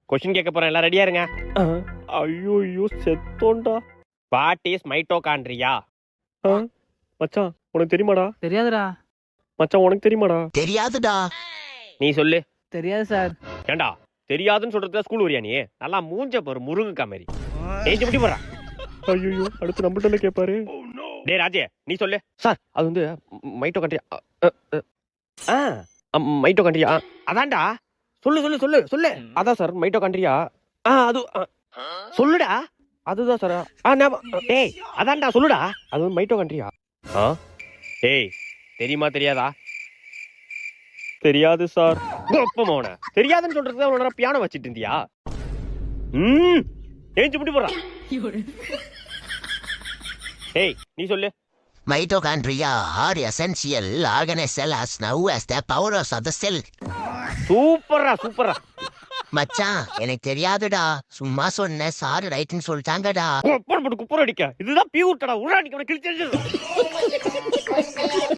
Question கேட்க போறேன், எல்லாம் ரெடியா இருங்க. ஐயோ ஐயோ செத்தோண்டா. What is mitochondria? மச்சான் உனக்கு தெரியுமாடா? தெரியாதுடா. மச்சான் உனக்கு தெரியுமாடா? தெரியாதுடா. நீ சொல்லு. தெரியாது சார். ஏண்டா தெரியாதுன்னு சொல்றதுக்கு ஸ்கூல் வரியா நீ? நல்லா மூஞ்ச பாரு, முருங்கக்கா மாதிரி ஏஞ்சி முடி போறா. ஐயோ அடுத்து நம்மள்ட்ட கேட்பாரு. டே ராஜே நீ சொல்லு. சார் அது வந்து மைட்டோகாண்ட்ரியா. மைட்டோகாண்ட்ரியா அதான்டா. சொல்லு சொல்லு சொல்லு சொல்லு. அதான் சார் மைட்டோகாண்ட்ரியா. அது சொல்லுடா. அதுதான் சார். டேய் அதான்டா சொல்லுடா. அது மைட்டோகாண்ட்ரியா. டேய் தெரியுமா தெரியாதா? தெரியாது சார். கோப்பமோன தெரியாதுன்னு சொல்றதுக்கு உன்னோட பியானோ வச்சிட்டு இருந்தியா? ஏஞ்சி முடி போறா. டேய் நீ சொல்லு. Mitochondria are essential organelle cell as now as the powers of the cell. சூப்பரா சூப்பரா. மச்சான் எனக்கு தெரியாதுடா. சும்மா சொன்ன சார் ரைட்னு சொல்லிட்டாங்கடா. குப்பர் போட்டு குப்பர் அடிக்க. இதுதான் பியூட்டடா. உடனே கிழிச்சு